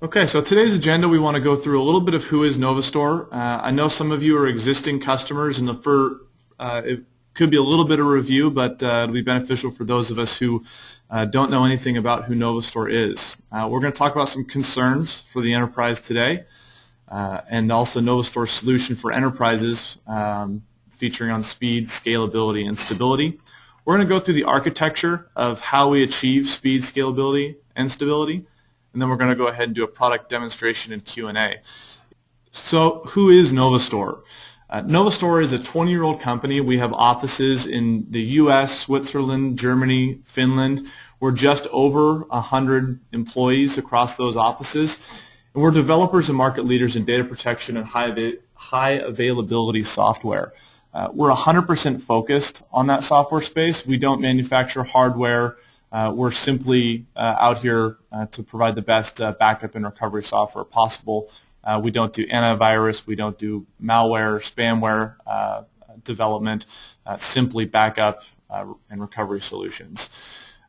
Okay, so today's agenda, we want to go through a little bit of who is NovaStore. I know some of you are existing customers, and it could be a little bit of review, but it'll be beneficial for those of us who don't know anything about who NovaStore is. We're going to talk about some concerns for the enterprise today, and also NovaStore's solution for enterprises, featuring on speed, scalability, and stability. We're going to go through the architecture of how we achieve speed, scalability, and stability. And then we're going to go ahead and do a product demonstration and Q&A. So who is NovaStore? NovaStore is a 20-year-old company. We have offices in the U.S., Switzerland, Germany, Finland. We're just over 100 employees across those offices. And we're developers and market leaders in data protection and high availability software. We're 100% focused on that software space. We don't manufacture hardware. We're simply out here to provide the best backup and recovery software possible. We don't do antivirus. We don't do malware, spamware development, simply backup and recovery solutions.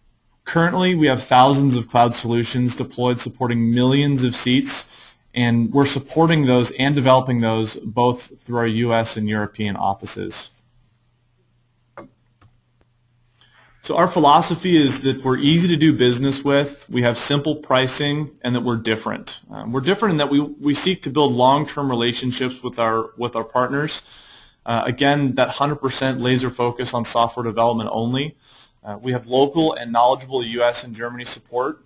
Currently, we have thousands of cloud solutions deployed supporting millions of seats, and we're supporting those and developing those both through our U.S. and European offices. So our philosophy is that we're easy to do business with, we have simple pricing, and that we're different. We're different in that we seek to build long-term relationships with our partners. Again, that 100% laser focus on software development only. We have local and knowledgeable U.S. and Germany support.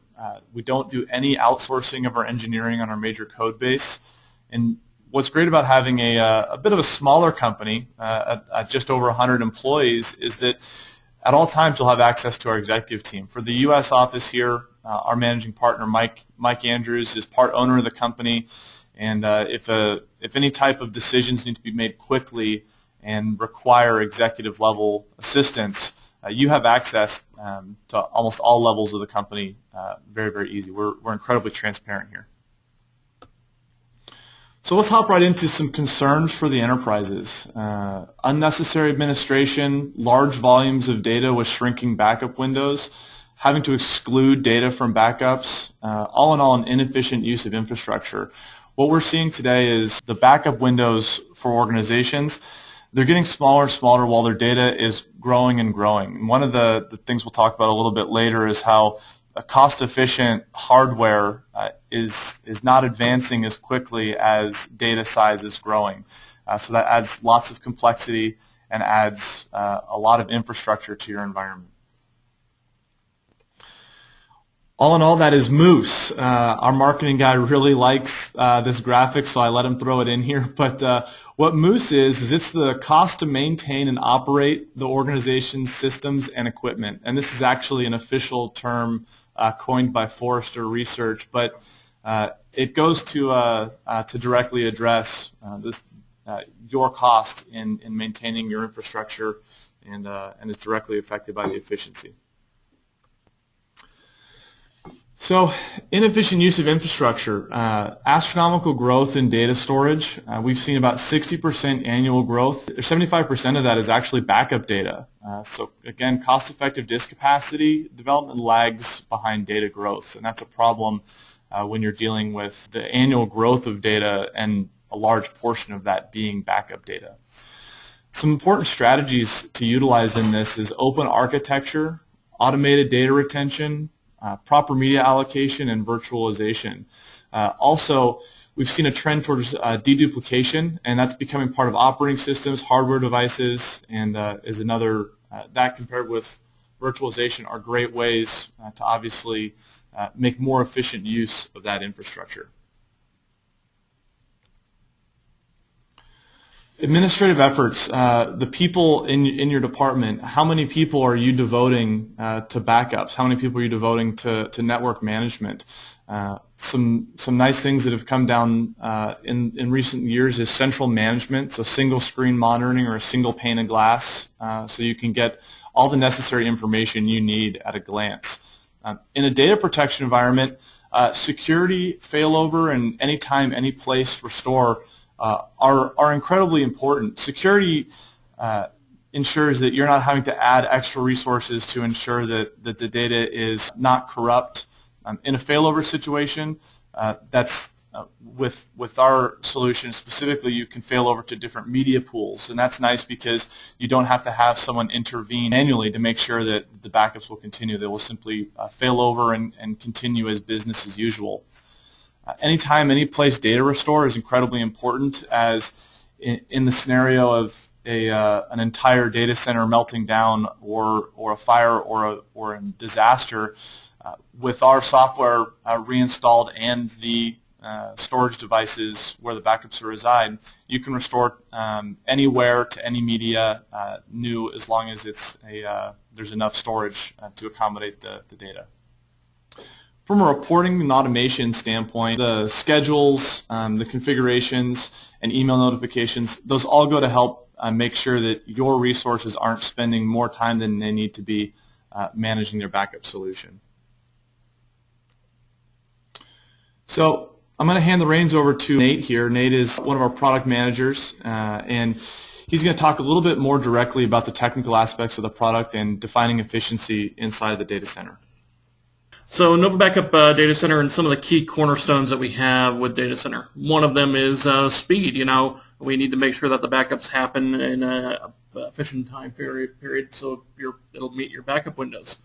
We don't do any outsourcing of our engineering on our major code base. And what's great about having a bit of a smaller company, at just over 100 employees, is that at all times, you'll have access to our executive team. For the U.S. office here, our managing partner, Mike Andrews, is part owner of the company, and if any type of decisions need to be made quickly and require executive level assistance, you have access to almost all levels of the company very, very easy. We're incredibly transparent here. So let's hop right into some concerns for the enterprises. Unnecessary administration, large volumes of data with shrinking backup windows, having to exclude data from backups, all in all an inefficient use of infrastructure. What we're seeing today is the backup windows for organizations, they're getting smaller and smaller while their data is growing and growing. And one of the things we'll talk about a little bit later is how a cost-efficient hardware is not advancing as quickly as data size is growing. So that adds lots of complexity and adds a lot of infrastructure to your environment. All in all, that is Moose. Our marketing guy really likes this graphic, so I let him throw it in here. But what Moose is it's the cost to maintain and operate the organization's systems and equipment. And this is actually an official term coined by Forrester Research, but it goes to directly address your cost in maintaining your infrastructure and is directly affected by the efficiency. So, inefficient use of infrastructure, astronomical growth in data storage. We've seen about 60% annual growth. 75% of that is actually backup data. So again, cost-effective disk capacity development lags behind data growth, and that's a problem when you're dealing with the annual growth of data and a large portion of that being backup data. Some important strategies to utilize in this is open architecture, automated data retention, proper media allocation, and virtualization. Also, we've seen a trend towards deduplication, and that's becoming part of operating systems, hardware devices, and is another, that compared with virtualization are great ways to obviously make more efficient use of that infrastructure. Administrative efforts, the people in your department, how many people are you devoting to backups? How many people are you devoting to network management? Some nice things that have come down in recent years is central management, so single screen monitoring or a single pane of glass, so you can get all the necessary information you need at a glance. In a data protection environment, security, failover, and anytime, any place restore are incredibly important. Security ensures that you're not having to add extra resources to ensure that the data is not corrupt. In a failover situation, With our solution specifically, you can fail over to different media pools, and that's nice because you don't have to have someone intervene manually to make sure that the backups will continue. They will simply fail over and continue as business as usual. Anytime, any place data restore is incredibly important, as in the scenario of an entire data center melting down or a fire or a disaster. With our software reinstalled and the storage devices where the backups reside, you can restore anywhere to any media new, as long as there's enough storage to accommodate the data. From a reporting and automation standpoint, the schedules, the configurations, and email notifications, those all go to help make sure that your resources aren't spending more time than they need to be managing their backup solution. So I'm going to hand the reins over to Nate here. Nate is one of our product managers, and he's going to talk a little bit more directly about the technical aspects of the product and defining efficiency inside of the data center. So NovaBACKUP Data Center, and some of the key cornerstones that we have with Data Center. One of them is speed. We need to make sure that the backups happen in an efficient time period, so it'll meet your backup windows.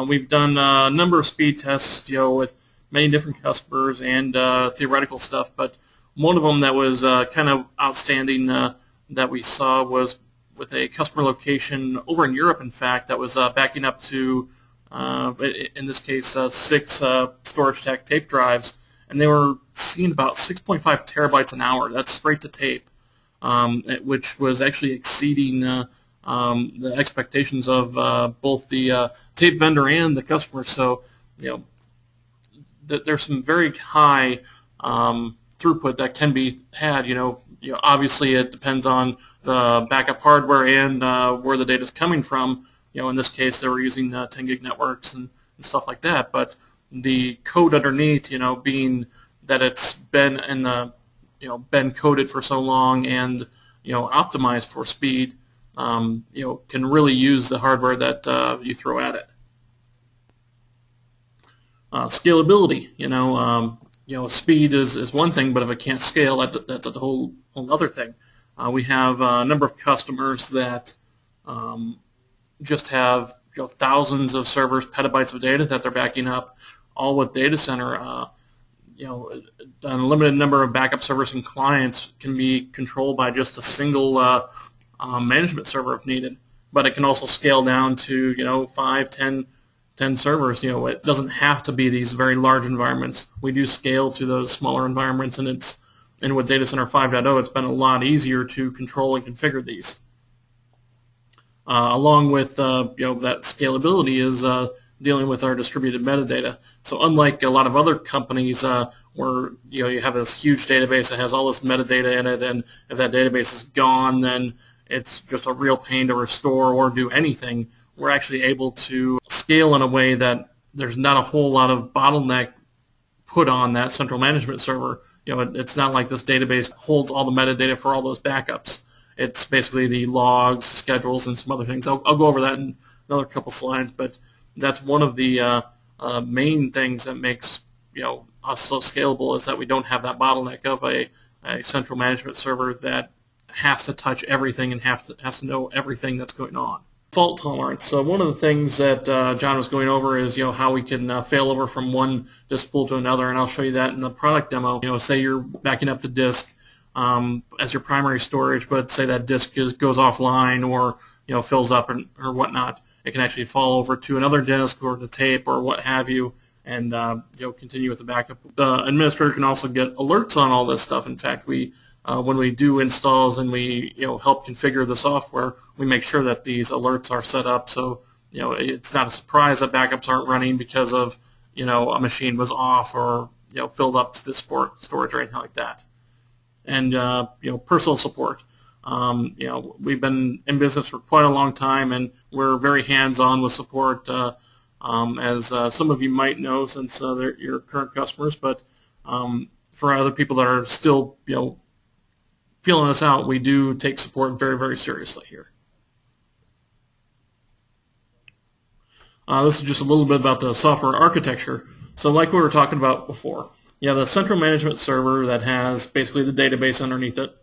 We've done a number of speed tests, with many different customers and theoretical stuff, but one of them that was kind of outstanding that we saw was with a customer location over in Europe, in fact, that was backing up to in this case 6 StorageTech tape drives, and they were seeing about 6.5 terabytes an hour. That's straight to tape, which was actually exceeding the expectations of both the tape vendor and the customer. So there's some very high throughput that can be had. Obviously it depends on the backup hardware and where the data is coming from. In this case, they were using 10 gig networks and stuff like that. But the code underneath, being that it's been been coded for so long and optimized for speed, can really use the hardware that you throw at it. Scalability, speed is one thing, but if it can't scale, that's a whole other thing. We have a number of customers that just have thousands of servers, petabytes of data that they're backing up, all with Data Center. A limited number of backup servers and clients can be controlled by just a single management server if needed, but it can also scale down to 5, 10 servers. It doesn't have to be these very large environments. We do scale to those smaller environments, and with Data Center 5.0, it's been a lot easier to control and configure these. Along with that scalability is dealing with our distributed metadata. So unlike a lot of other companies where you have this huge database that has all this metadata in it, and if that database is gone, then it's just a real pain to restore or do anything. We're actually able to scale in a way that there's not a whole lot of bottleneck put on that central management server. It's not like this database holds all the metadata for all those backups. It's basically the logs, schedules, and some other things. I'll go over that in another couple slides, but that's one of the main things that makes us so scalable, is that we don't have that bottleneck of a central management server that has to touch everything and has to know everything that's going on. Fault tolerance. So one of the things that John was going over is how we can fail over from one disk pool to another, and I'll show you that in the product demo. Say you're backing up to disk as your primary storage, but say that disk goes offline or fills up or whatnot. It can actually fall over to another disk or the tape or what have you, and continue with the backup. The administrator can also get alerts on all this stuff. In fact, when we do installs and we help configure the software, we make sure that these alerts are set up so it's not a surprise that backups aren't running because of a machine was off or filled up to storage or anything like that. And personal support. We've been in business for quite a long time, and we're very hands-on with support, as some of you might know since they're your current customers. But for other people that are still feeling us out, we do take support very, very seriously here. This is just a little bit about the software architecture. So like we were talking about before, You have the central management server that has basically the database underneath it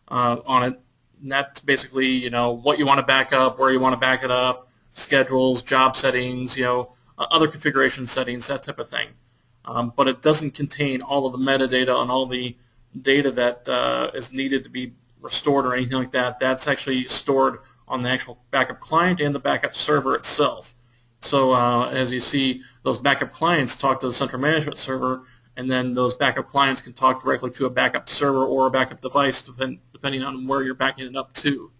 on it. And that's basically, you know, what you want to back up, where you want to back it up, schedules, job settings, you know, other configuration settings, that type of thing. But it doesn't contain all of the metadata and all the data that is needed to be restored or anything like that. That's actually stored on the actual backup client and the backup server itself. So as you see, those backup clients talk to the central management server, and then those backup clients can talk directly to a backup server or a backup device, depending on where you're backing it up to.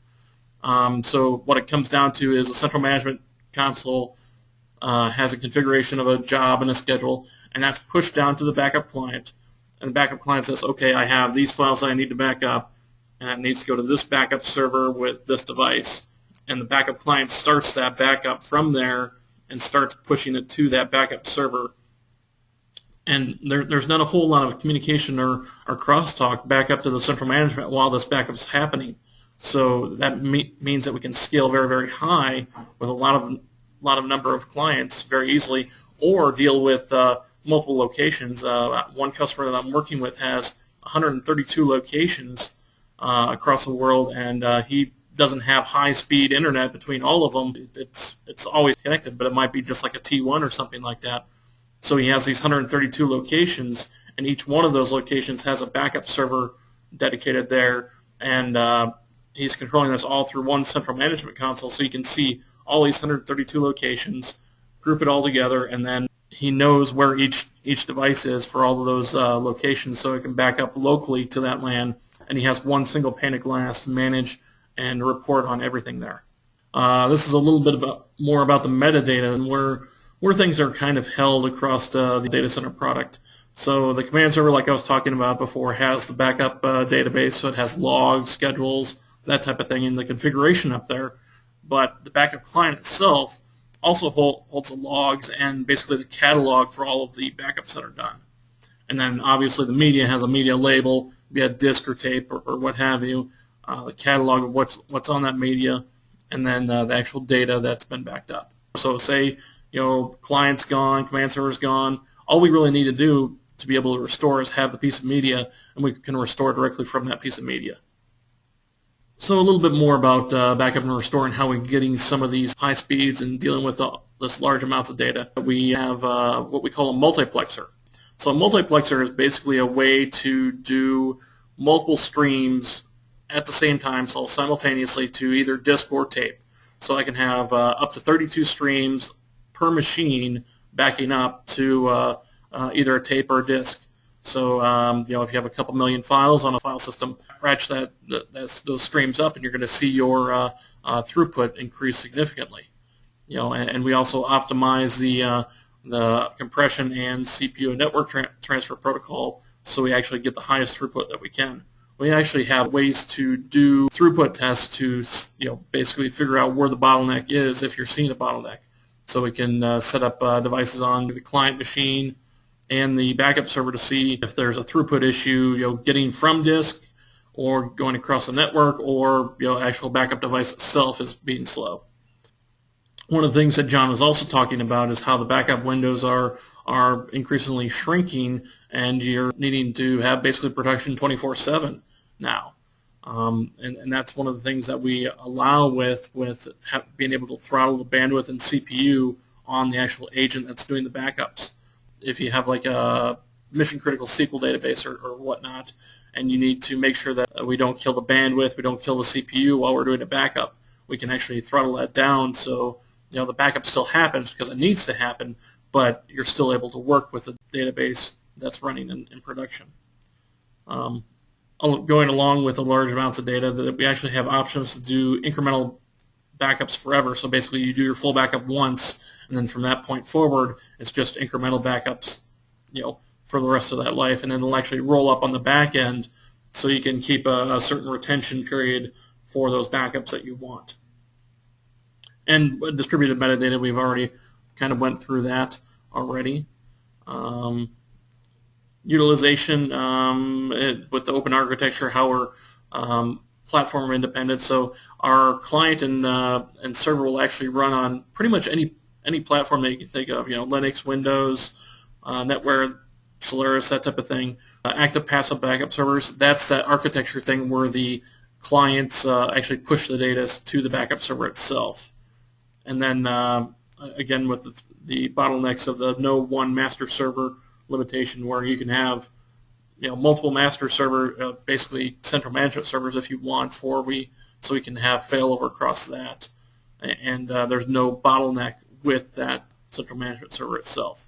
So what it comes down to is a central management console has a configuration of a job and a schedule, and that's pushed down to the backup client. And the backup client says, okay, I have these files that I need to back up, and it needs to go to this backup server with this device. And the backup client starts that backup from there and starts pushing it to that backup server. And there's not a whole lot of communication or crosstalk back up to the central management while this backup is happening. So that means that we can scale very, very high with a lot of number of clients very easily, or deal with multiple locations. One customer that I'm working with has 132 locations across the world, and he doesn't have high-speed internet between all of them. It's always connected, but it might be just like a T1 or something like that. So he has these 132 locations, and each one of those locations has a backup server dedicated there, and he's controlling this all through one central management console, so you can see all these 132 locations, group it all together, and then he knows where each device is for all of those locations, so it can back up locally to that LAN, and he has one single pane of glass to manage and report on everything there. This is a little bit more about the metadata and where things are kind of held across the data center product. So the command server, like I was talking about before, has the backup database, so it has logs, schedules, that type of thing in the configuration up there. But the backup client itself also holds the logs and basically the catalog for all of the backups that are done. And then obviously the media has a media label, be it disk or tape or what have you, the catalog of what's on that media, and then the actual data that's been backed up. So say, you know, client's gone, command server's gone, all we really need to do to be able to restore is have the piece of media, and we can restore directly from that piece of media. So a little bit more about backup and restore and how we're getting some of these high speeds and dealing with this large amounts of data. We have what we call a multiplexer. So a multiplexer is basically a way to do multiple streams at the same time, so simultaneously, to either disk or tape. So I can have up to 32 streams per machine backing up to either a tape or a disk. So you know, if you have a couple million files on a file system, ratchet those streams up, and you're going to see your throughput increase significantly. You know, and we also optimize the compression and CPU and network transfer protocol, so we actually get the highest throughput that we can. We actually have ways to do throughput tests to, you know, basically figure out where the bottleneck is if you're seeing a bottleneck. So we can set up devices on the client machine and the backup server to see if there's a throughput issue, you know, getting from disk or going across the network, or, you know, actual backup device itself is being slow. One of the things that John was also talking about is how the backup windows are increasingly shrinking, and you're needing to have basically production 24/7 now. And that's one of the things that we allow with being able to throttle the bandwidth and CPU on the actual agent that's doing the backups. If you have like a mission-critical SQL database or whatnot, and you need to make sure that we don't kill the bandwidth, we don't kill the CPU while we're doing a backup, we can actually throttle that down, so, you know, the backup still happens because it needs to happen, but you're still able to work with a database that's running in production. Going along with the large amounts of data, that we actually have options to do incremental backups forever. So basically you do your full backup once, and then from that point forward it's just incremental backups, you know, for the rest of that life, and then it'll actually roll up on the back end, so you can keep a certain retention period for those backups that you want. And distributed metadata, we've already kind of went through that already. Utilization with the open architecture, how we're platform independent. So our client and server will actually run on pretty much any platform that you can think of. You know, Linux, Windows, NetWare, Solaris, that type of thing. Active passive backup servers, that's that architecture thing where the clients actually push the data to the backup server itself. And then again with the bottlenecks of the no one master server limitation, where you can have multiple master server, basically central management servers if you want, so we can have failover across that, and there's no bottleneck with that central management server itself.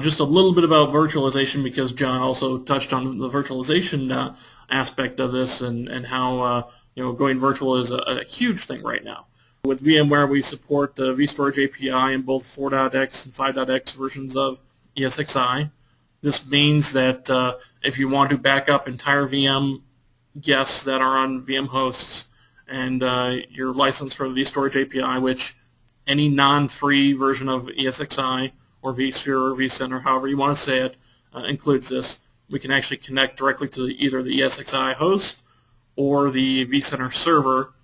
Just a little bit about virtualization, because John also touched on the virtualization aspect of this, and how going virtual is a huge thing right now. With VMware, we support the vStorage API in both 4.x and 5.x versions of ESXi. This means that if you want to back up entire VM guests that are on VM hosts, and you're licensed for the vStorage API, which any non-free version of ESXi or vSphere or vCenter, however you want to say it, includes this, we can actually connect directly to either the ESXi host or the vCenter server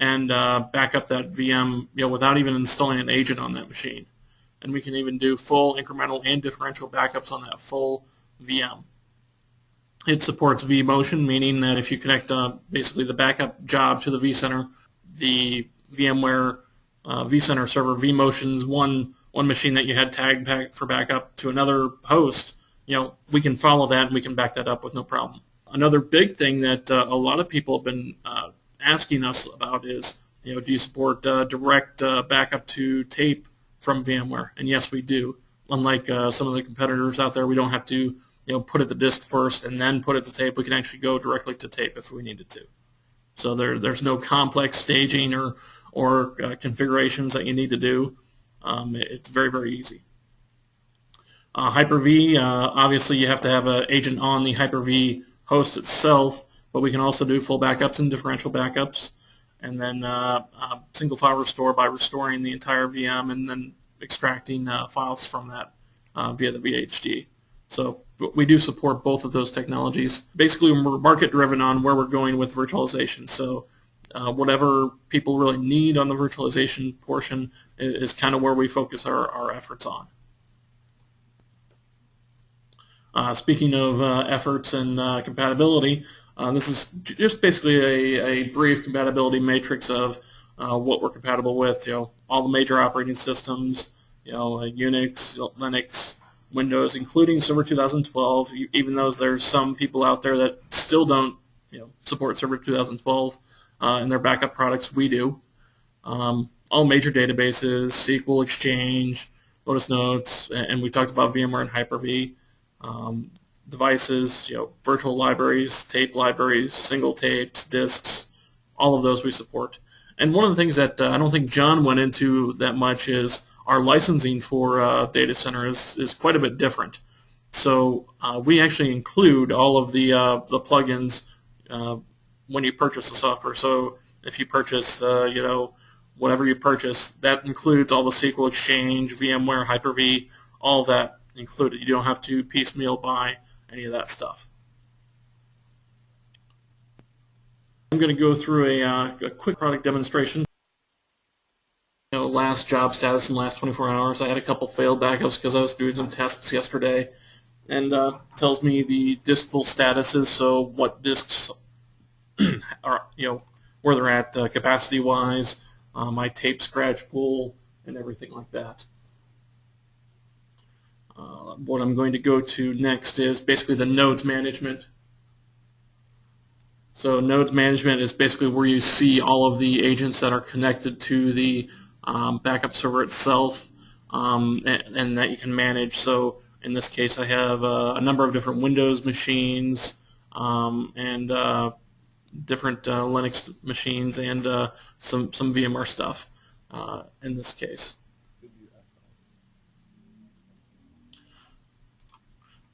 and back up that VM without even installing an agent on that machine. And we can even do full incremental and differential backups on that full VM. It supports vMotion, meaning that if you connect basically the backup job to the vCenter, the VMware vCenter server vMotions one machine that you had tagged for backup to another host, we can follow that and we can back that up with no problem. Another big thing that a lot of people have been asking us about is, do you support direct backup to tape from VMware? And yes, we do. Unlike some of the competitors out there, we don't have to put it to disk first and then put it to tape. We can actually go directly to tape if we needed to. So there's no complex staging or configurations that you need to do. It's very, very easy. Hyper-V, obviously you have to have an agent on the Hyper-V host itself, but we can also do full backups and differential backups, and then single file restore by restoring the entire VM and then extracting files from that via the VHD. So we do support both of those technologies. Basically, we're market driven on where we're going with virtualization. So whatever people really need on the virtualization portion is kind of where we focus our efforts on. Speaking of efforts and compatibility, this is just basically a brief compatibility matrix of what we're compatible with. All the major operating systems, Unix, Linux, Windows, including Server 2012. Even though there's some people out there that still don't, support Server 2012 in their backup products, we do. All major databases, SQL, Exchange, Lotus Notes, and we talked about VMware and Hyper-V. Devices, virtual libraries, tape libraries, single tapes, disks, all of those we support. And one of the things that I don't think John went into that much is our licensing for data center is quite a bit different. So we actually include all of the plugins when you purchase the software. So if you purchase, whatever you purchase, that includes all the SQL Exchange, VMware, Hyper-V, all of that included. You don't have to piecemeal buy any of that stuff. I'm going to go through a quick product demonstration. Last job status in the last 24 hours. I had a couple failed backups because I was doing some tests yesterday, and tells me the disk full statuses, so what disks are, where they're at capacity-wise, my tape scratch pool, and everything like that. What I'm going to go to next is basically the nodes management. So nodes management is basically where you see all of the agents that are connected to the backup server itself, and that you can manage. So in this case, I have a number of different Windows machines and different Linux machines and some VMware stuff in this case.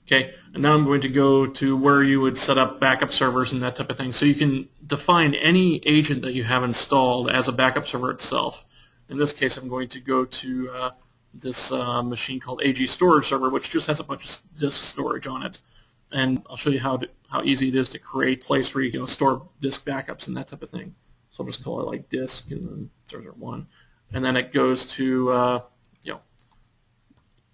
Okay, and now I'm going to go to where you would set up backup servers and that type of thing. So you can define any agent that you have installed as a backup server itself. In this case, I'm going to go to this machine called AG Storage Server, which just has a bunch of disk storage on it. And I'll show you how easy it is to create a place where you can store disk backups and that type of thing. So I'll just call it like disk and then server 1. And then it goes to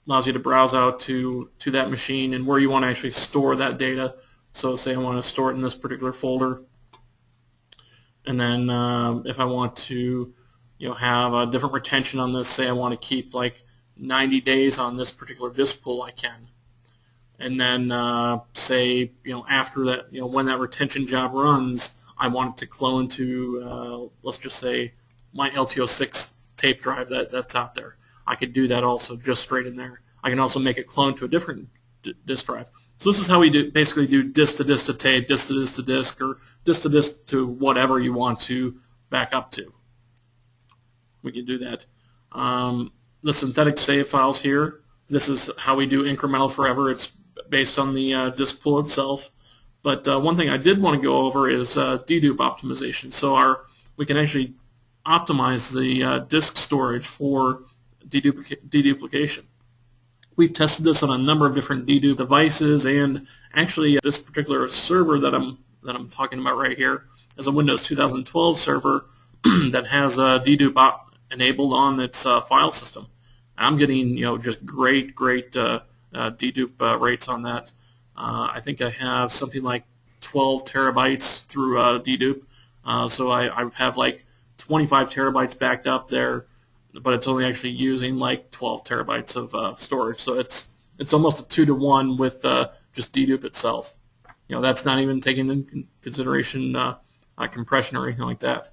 allows you to browse out to that machine and where you want to actually store that data. So say I want to store it in this particular folder, and then if I want to have a different retention on this, say I want to keep like 90 days on this particular disk pool, I can. And then say after that, when that retention job runs, I want it to clone to let's just say my LTO6 tape drive that's out there. I could do that also just straight in there. I can also make it clone to a different disk drive. So this is how we basically do disk to disk to tape, disk to disk to disk, or disk to disk to whatever you want to back up to. We can do that. The synthetic save files here, this is how we do Incremental Forever. It's based on the disk pool itself. But one thing I did want to go over is dedupe optimization. So we can actually optimize the disk storage for deduplication. We've tested this on a number of different dedupe devices, and actually this particular server that I'm talking about right here is a Windows 2012 server that has dedupe enabled on its file system. I'm getting just great dedupe rates on that. I think I have something like 12 terabytes through dedupe, so I have like 25 terabytes backed up there, but it's only actually using like 12 terabytes of storage. So it's almost a 2-to-1 with just dedupe itself. That's not even taking into consideration compression or anything like that.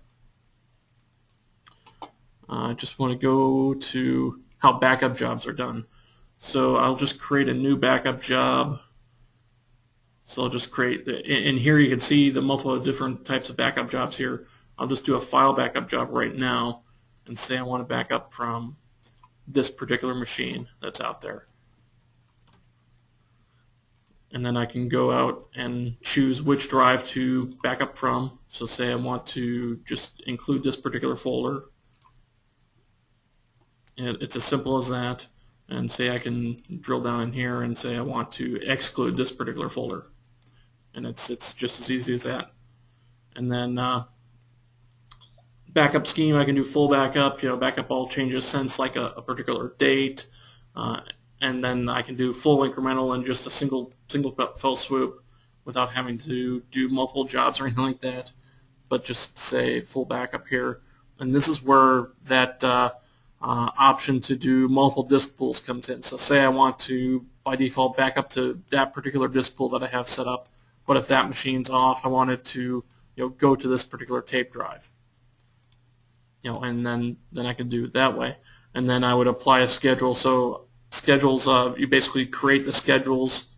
I just want to go to how backup jobs are done. So I'll just create a new backup job. So I'll just create, and here you can see the multiple different types of backup jobs here. I'll just do a file backup job right now and say I want to back up from this particular machine that's out there. And then I can go out and choose which drive to back up from. So say I want to just include this particular folder. And it's as simple as that. And say I can drill down in here and say I want to exclude this particular folder. And it's just as easy as that. And then backup scheme, I can do full backup, backup all changes since like a particular date, and then I can do full incremental in just a single fell swoop without having to do multiple jobs or anything like that, but just say full backup here. And this is where that option to do multiple disk pools comes in. So say I want to, by default, back up to that particular disk pool that I have set up, but if that machine's off, I wanted to go to this particular tape drive. And then I can do it that way. And then I would apply a schedule. So schedules, you basically create the schedules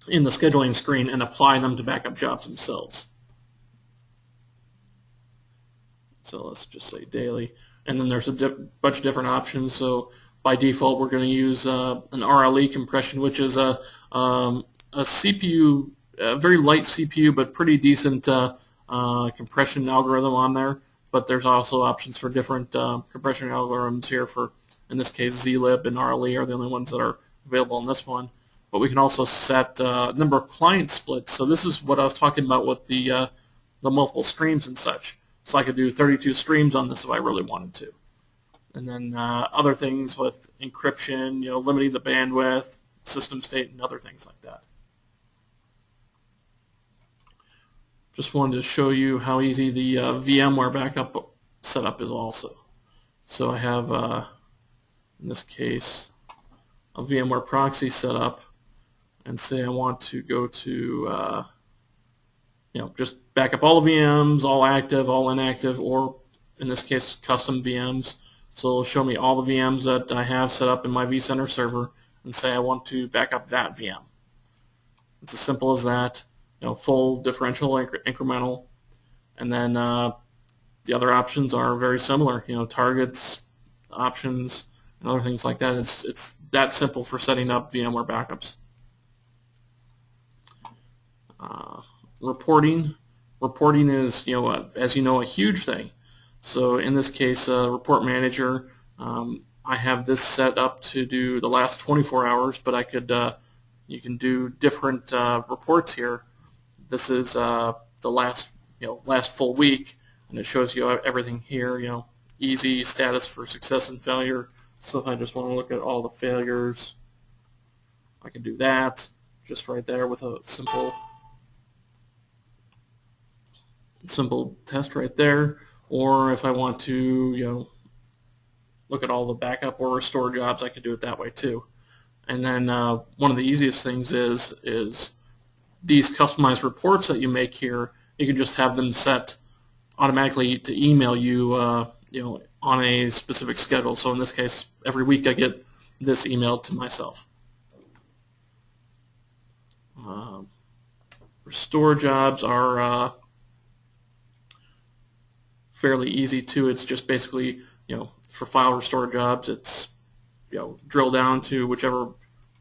in the scheduling screen and apply them to backup jobs themselves. So let's just say daily. And then there's a bunch of different options. So by default, we're going to use an RLE compression, which is a CPU, a very light CPU, but pretty decent compression algorithm on there. But there's also options for different compression algorithms here. For, in this case, zlib and RLE are the only ones that are available on this one. But we can also set a number of client splits. So this is what I was talking about with the multiple streams and such. So I could do 32 streams on this if I really wanted to. And then other things with encryption, limiting the bandwidth, system state, and other things like that. Just wanted to show you how easy the VMware backup setup is also. So I have, in this case, a VMware proxy set up, and say I want to go to, just back up all the VMs, all active, all inactive, or in this case, custom VMs. So it'll show me all the VMs that I have set up in my vCenter server, and say I want to back up that VM. It's as simple as that. Full differential incremental, and then the other options are very similar. Targets, options, and other things like that. It's that simple for setting up VMware backups. Reporting is as you know, a huge thing. So in this case, Report Manager, I have this set up to do the last 24 hours, but I could you can do different reports here. This is the last full week, and it shows you everything here. Easy, status for success and failure, So if I just want to look at all the failures, I can do that just right there with a simple test right there. Or if I want to, look at all the backup or restore jobs, I can do it that way too. And then one of the easiest things is these customized reports that you make here. You can just have them set automatically to email you, on a specific schedule. So in this case, every week I get this emailed to myself. Restore jobs are fairly easy too. It's just basically, for file restore jobs, it's drill down to whichever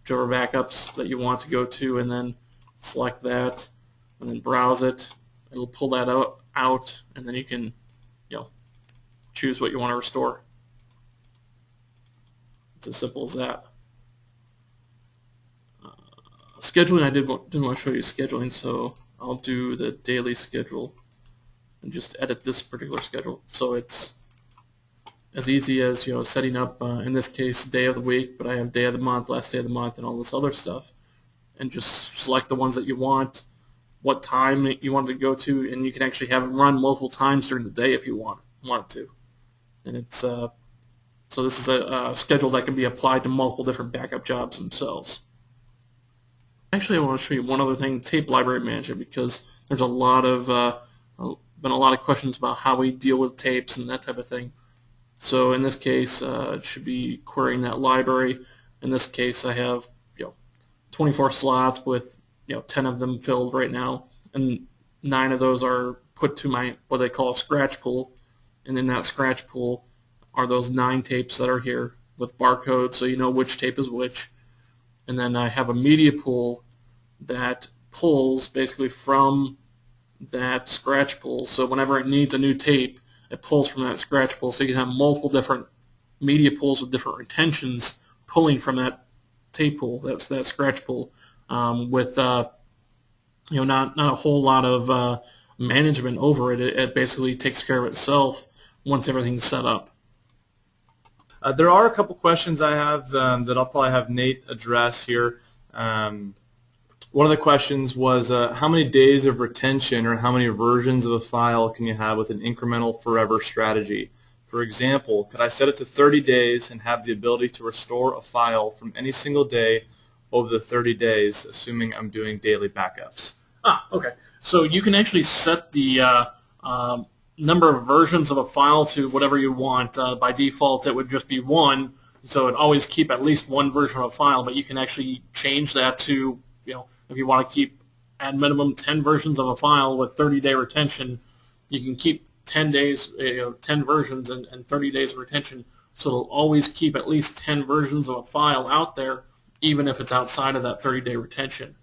backups that you want to go to, and then select that, and then browse it. It'll pull that out, and then you can choose what you want to restore. It's as simple as that. Scheduling, I didn't want to show you scheduling, so I'll do the daily schedule and just edit this particular schedule. So it's as easy as setting up, in this case, day of the week, but I have day of the month, last day of the month, and all this other stuff, and just select the ones that you want, what time you want it to go to, and you can actually have it run multiple times during the day if you want it to. And it's so this is a schedule that can be applied to multiple different backup jobs themselves. Actually, I want to show you one other thing, tape library management, because there's been a lot of questions about how we deal with tapes and that type of thing. So in this case, it should be querying that library. In this case, I have 24 slots with 10 of them filled right now, and 9 of those are put to my what they call a scratch pool. And in that scratch pool are those 9 tapes that are here with barcodes, so you know which tape is which. And then I have a media pool that pulls basically from that scratch pool. So whenever it needs a new tape, it pulls from that scratch pool. So you can have multiple different media pools with different retentions pulling from that tape pool. That's that scratch pool with not a whole lot of management over it. It basically takes care of itself once everything's set up. There are a couple questions I have that I'll probably have Nate address here. One of the questions was how many days of retention or how many versions of a file can you have with an incremental forever strategy? For example, could I set it to 30 days and have the ability to restore a file from any single day over the 30 days, assuming I'm doing daily backups? Okay. So you can actually set the number of versions of a file to whatever you want. By default, it would just be 1, so it always keep at least 1 version of a file, but you can actually change that to, if you want to keep at minimum 10 versions of a file with 30-day retention, you can keep 10 days, 10 versions and 30 days of retention, so it'll always keep at least 10 versions of a file out there, even if it's outside of that 30-day retention.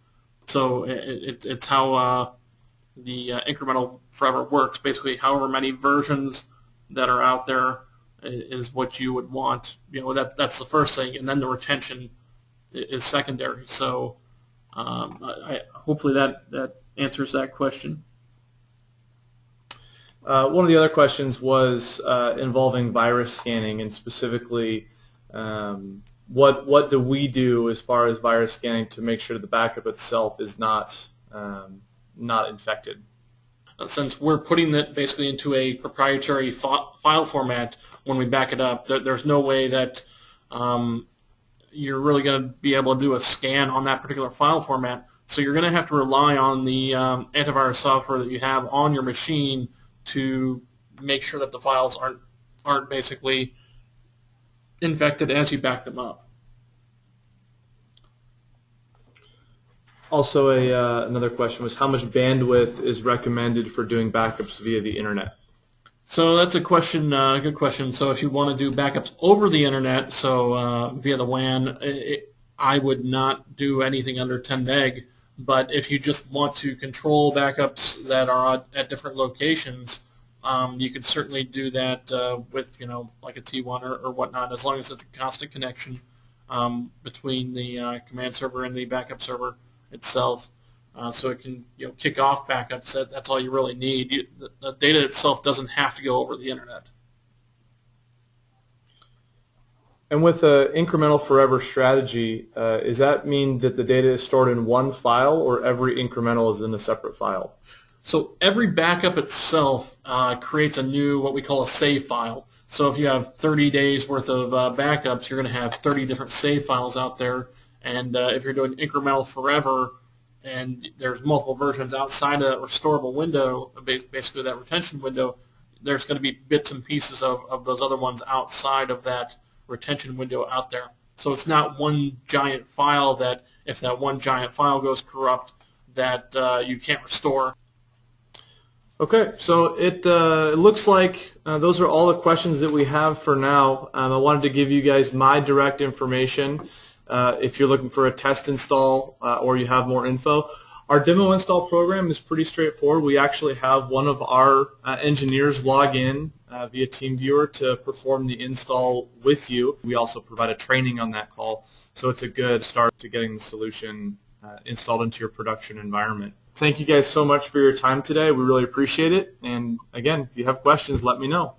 So it's how the Incremental Forever works. Basically, however many versions that are out there is what you would want. That's the first thing, and then the retention is secondary. So hopefully that answers that question. One of the other questions was involving virus scanning, and specifically what do we do as far as virus scanning to make sure the backup itself is not infected? Since we're putting it basically into a proprietary file format when we back it up, there's no way that you're really going to be able to do a scan on that particular file format. So you're going to have to rely on the antivirus software that you have on your machine to make sure that the files aren't basically infected as you back them up. Also, another question was how much bandwidth is recommended for doing backups via the internet? So that's a question, good question. So if you want to do backups over the internet, so via the WAN, I would not do anything under 10 meg. But if you just want to control backups that are at different locations, you could certainly do that with like a T1 or whatnot, as long as it's a constant connection between the command server and the backup server itself, so it can kick off backups. That's all you really need. The data itself doesn't have to go over the internet. And with the Incremental Forever strategy, does that mean that the data is stored in one file, or every incremental is in a separate file? So every backup itself creates a new, what we call a save file. So if you have 30 days worth of backups, you're going to have 30 different save files out there. And if you're doing Incremental Forever and there's multiple versions outside of that restorable window, basically that retention window, there's going to be bits and pieces of those other ones outside of that retention window out there. So it's not one giant file that if that one giant file goes corrupt that you can't restore. Okay, so it looks like those are all the questions that we have for now. I wanted to give you guys my direct information if you're looking for a test install or you have more info. Our demo install program is pretty straightforward. We actually have one of our engineers log in via TeamViewer to perform the install with you. We also provide a training on that call, so it's a good start to getting the solution installed into your production environment. Thank you guys so much for your time today. We really appreciate it. And again, if you have questions, let me know.